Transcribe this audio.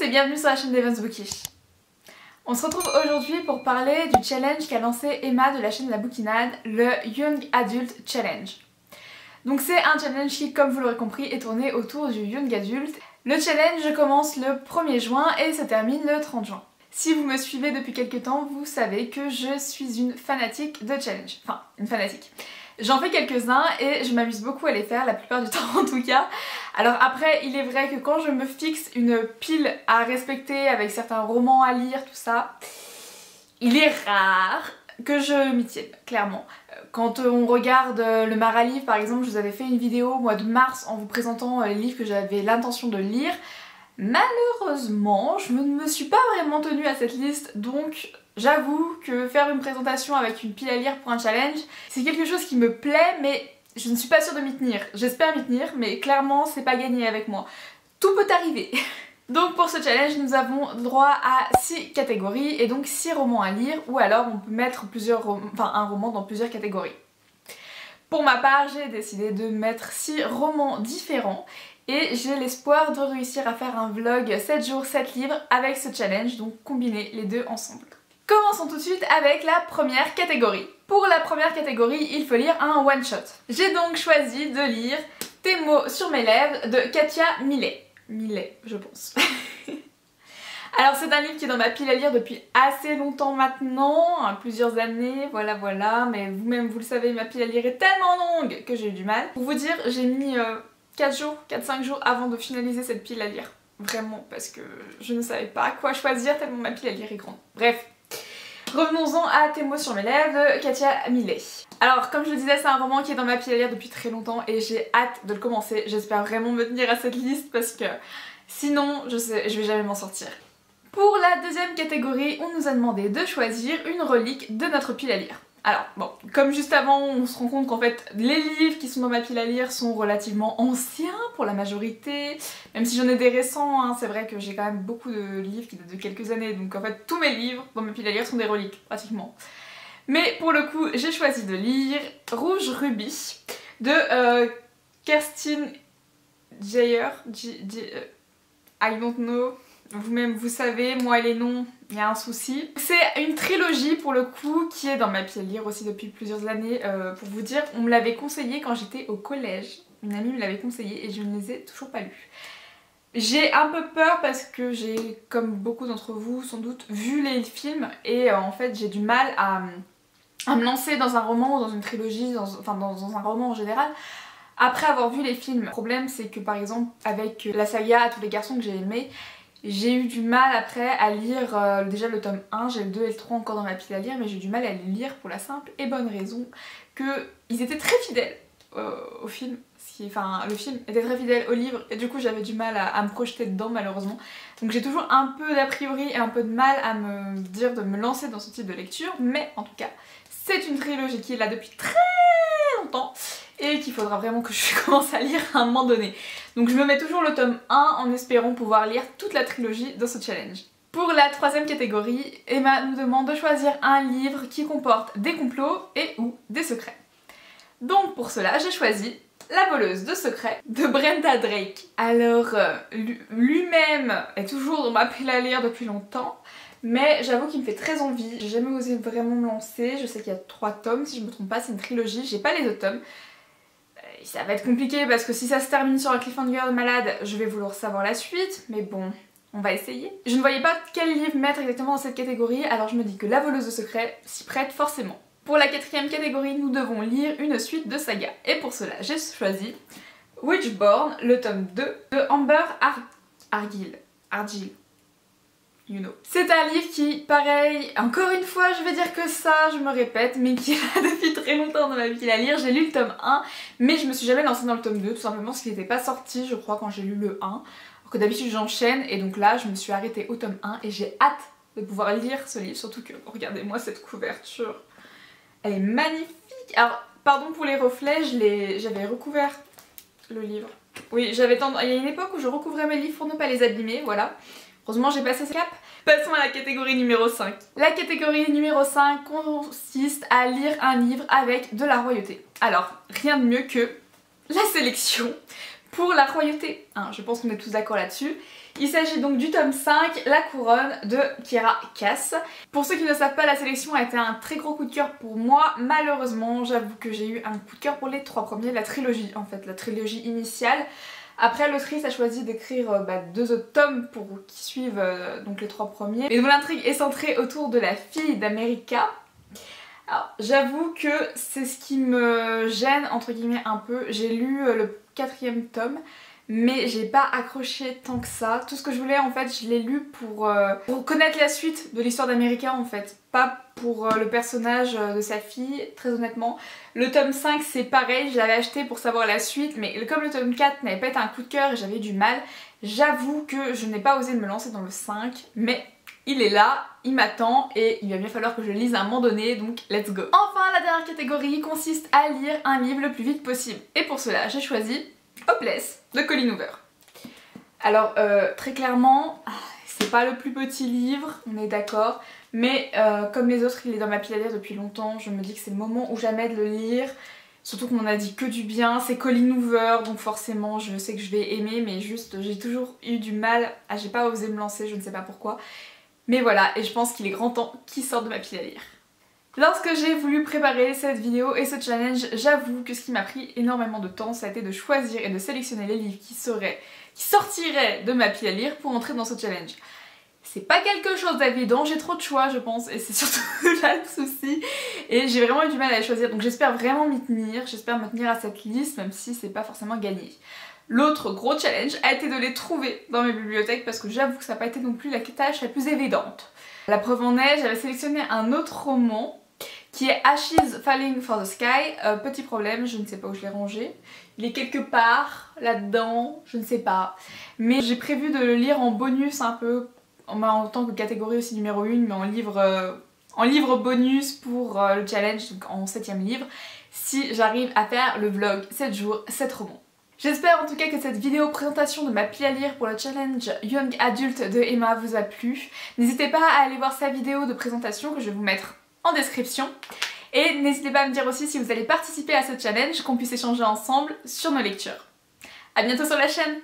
et bienvenue sur la chaîne d'Evans Bookish. On se retrouve aujourd'hui pour parler du challenge qu'a lancé Emma de la chaîne de la bouquinade, le Young Adult Challenge. Donc c'est un challenge qui, comme vous l'aurez compris, est tourné autour du Young Adult. Le challenge commence le 1er juin et se termine le 30 juin. Si vous me suivez depuis quelques temps, vous savez que je suis une fanatique de challenge. Enfin, une fanatique. J'en fais quelques-uns et je m'amuse beaucoup à les faire, la plupart du temps en tout cas. Alors après, il est vrai que quand je me fixe une pile à respecter avec certains romans à lire, tout ça, il est rare que je m'y tienne, clairement. Quand on regarde le Maralivre par exemple, je vous avais fait une vidéo au mois de mars en vous présentant les livres que j'avais l'intention de lire. Malheureusement, je ne me suis pas vraiment tenue à cette liste, donc j'avoue que faire une présentation avec une pile à lire pour un challenge, c'est quelque chose qui me plaît, mais je ne suis pas sûre de m'y tenir. J'espère m'y tenir, mais clairement c'est pas gagné avec moi. Tout peut arriver. Donc pour ce challenge, nous avons droit à 6 catégories et donc 6 romans à lire, ou alors on peut mettre un roman dans plusieurs catégories. Pour ma part, j'ai décidé de mettre 6 romans différents et j'ai l'espoir de réussir à faire un vlog 7 jours 7 livres avec ce challenge, donc combiner les deux ensemble. Commençons tout de suite avec la première catégorie. Pour la première catégorie, il faut lire un one-shot. J'ai donc choisi de lire Tes mots sur mes lèvres de Katia Millet. Millet, je pense. Alors c'est un livre qui est dans ma pile à lire depuis assez longtemps maintenant, plusieurs années, voilà, mais vous-même vous le savez, ma pile à lire est tellement longue que j'ai eu du mal. Pour vous dire, j'ai mis 4-5 jours avant de finaliser cette pile à lire. Vraiment, parce que je ne savais pas quoi choisir tellement ma pile à lire est grande. Bref. Revenons-en à Tes mots sur mes lèvres de Katia Millet. Alors comme je le disais, c'est un roman qui est dans ma pile à lire depuis très longtemps et j'ai hâte de le commencer. J'espère vraiment me tenir à cette liste parce que sinon je vais jamais m'en sortir. Pour la deuxième catégorie, on nous a demandé de choisir une relique de notre pile à lire. Alors bon, comme juste avant, on se rend compte qu'en fait les livres qui sont dans ma pile à lire sont relativement anciens pour la majorité, même si j'en ai des récents, hein, c'est vrai que j'ai quand même beaucoup de livres qui datent de quelques années, donc en fait tous mes livres dans ma pile à lire sont des reliques, pratiquement. Mais pour le coup, j'ai choisi de lire Rouge Rubis de Kerstin Gier, I don't know. Vous-même vous savez, moi les noms, il y a un souci. C'est une trilogie pour le coup qui est dans ma pile à lire aussi depuis plusieurs années. Pour vous dire, on me l'avait conseillé quand j'étais au collège. Une amie me l'avait conseillé et je ne les ai toujours pas lus. J'ai un peu peur parce que j'ai, comme beaucoup d'entre vous sans doute, vu les films et en fait j'ai du mal à me lancer dans un roman ou dans une trilogie, dans un roman en général. Après avoir vu les films, le problème c'est que par exemple avec la saga À tous les garçons que j'ai aimé, j'ai eu du mal après à lire déjà le tome 1, j'ai le 2 et le 3 encore dans ma pile à lire, mais j'ai eu du mal à les lire pour la simple et bonne raison qu'ils étaient très fidèles au film. Le film était très fidèle au livre et du coup j'avais du mal à me projeter dedans malheureusement. Donc j'ai toujours un peu d'a priori et un peu de mal à me dire de me lancer dans ce type de lecture, mais en tout cas c'est une trilogie qui est là depuis très longtemps et qu'il faudra vraiment que je commence à lire à un moment donné. Donc je me mets toujours le tome 1 en espérant pouvoir lire toute la trilogie dans ce challenge. Pour la troisième catégorie, Emma nous demande de choisir un livre qui comporte des complots et ou des secrets. Donc pour cela, j'ai choisi La voleuse de secrets de Brenda Drake. Alors lui-même est toujours dans ma pile à lire depuis longtemps, mais j'avoue qu'il me fait très envie. J'ai jamais osé vraiment me lancer. Je sais qu'il y a 3 tomes si je me trompe pas, c'est une trilogie, j'ai pas les autres tomes. Ça va être compliqué parce que si ça se termine sur un cliffhanger de malade, je vais vouloir savoir la suite, mais bon, on va essayer. Je ne voyais pas quel livre mettre exactement dans cette catégorie, alors je me dis que La voleuse de secrets s'y prête forcément. Pour la quatrième catégorie, nous devons lire une suite de saga, et pour cela j'ai choisi Witchborn, le tome 2 de Amber Argyll. You know. C'est un livre qui, pareil, encore une fois je vais dire que ça, je me répète, mais qui est là depuis très longtemps dans ma pile à lire. J'ai lu le tome 1, mais je me suis jamais lancée dans le tome 2, tout simplement parce qu'il n'était pas sorti, je crois, quand j'ai lu le 1. Alors que d'habitude j'enchaîne, et donc là je me suis arrêtée au tome 1, et j'ai hâte de pouvoir lire ce livre, surtout que, regardez-moi cette couverture. Elle est magnifique. Alors, pardon pour les reflets, j'avais recouvert le livre. Oui, il y a une époque où je recouvrais mes livres pour ne pas les abîmer, voilà. Heureusement j'ai passé ce cap. Passons à la catégorie numéro 5. La catégorie numéro 5 consiste à lire un livre avec de la royauté. Alors, rien de mieux que la sélection pour la royauté. Hein, je pense qu'on est tous d'accord là-dessus. Il s'agit donc du tome 5, La couronne de Kiera Cass. Pour ceux qui ne savent pas, la sélection a été un très gros coup de cœur pour moi. Malheureusement, j'avoue que j'ai eu un coup de cœur pour les 3 premiers, la trilogie en fait, la trilogie initiale. Après, l'autrice a choisi d'écrire 2 autres tomes pour qui suivent donc les 3 premiers. Mais donc l'intrigue est centrée autour de la fille d'America. Alors j'avoue que c'est ce qui me gêne entre guillemets un peu. J'ai lu le 4e tome mais j'ai pas accroché tant que ça. Tout ce que je voulais en fait je l'ai lu pour connaître la suite de l'histoire d'America en fait. Pas pour le personnage de sa fille, très honnêtement. Le tome 5 c'est pareil, je l'avais acheté pour savoir la suite mais comme le tome 4 n'avait pas été un coup de cœur et j'avais du mal, j'avoue que je n'ai pas osé me lancer dans le 5 mais il est là, il m'attend et il va bien falloir que je le lise à un moment donné, donc let's go. Enfin, la dernière catégorie consiste à lire un livre le plus vite possible. Et pour cela, j'ai choisi Hopeless de Colleen Hoover. Alors, très clairement, c'est pas le plus petit livre, on est d'accord, mais comme les autres, il est dans ma pile à lire depuis longtemps, je me dis que c'est le moment ou jamais de le lire. Surtout qu'on m'en a dit que du bien, c'est Colleen Hoover, donc forcément je sais que je vais aimer, mais juste j'ai toujours eu du mal, j'ai pas osé me lancer, je ne sais pas pourquoi. Mais voilà, et je pense qu'il est grand temps qu'il sorte de ma pile à lire. Lorsque j'ai voulu préparer cette vidéo et ce challenge, j'avoue que ce qui m'a pris énormément de temps, ça a été de choisir et de sélectionner les livres qui sortiraient de ma pile à lire pour entrer dans ce challenge. C'est pas quelque chose d'évident, j'ai trop de choix je pense, et c'est surtout là le souci. Et j'ai vraiment eu du mal à les choisir, donc j'espère vraiment m'y tenir, j'espère me tenir à cette liste, même si c'est pas forcément gagné. L'autre gros challenge a été de les trouver dans mes bibliothèques parce que j'avoue que ça n'a pas été non plus la tâche la plus évidente. La preuve en est, j'avais sélectionné un autre roman qui est Ashes Falling for the Sky. Petit problème, je ne sais pas où je l'ai rangé. Il est quelque part là-dedans, je ne sais pas. Mais j'ai prévu de le lire en bonus un peu, en tant que catégorie aussi numéro 1, mais en livre bonus pour le challenge, donc en 7e livre, si j'arrive à faire le vlog 7 jours, 7 romans. J'espère en tout cas que cette vidéo présentation de ma pile à lire pour le challenge Young Adult de Emma vous a plu. N'hésitez pas à aller voir sa vidéo de présentation que je vais vous mettre en description. Et n'hésitez pas à me dire aussi si vous allez participer à ce challenge, qu'on puisse échanger ensemble sur nos lectures. A bientôt sur la chaîne.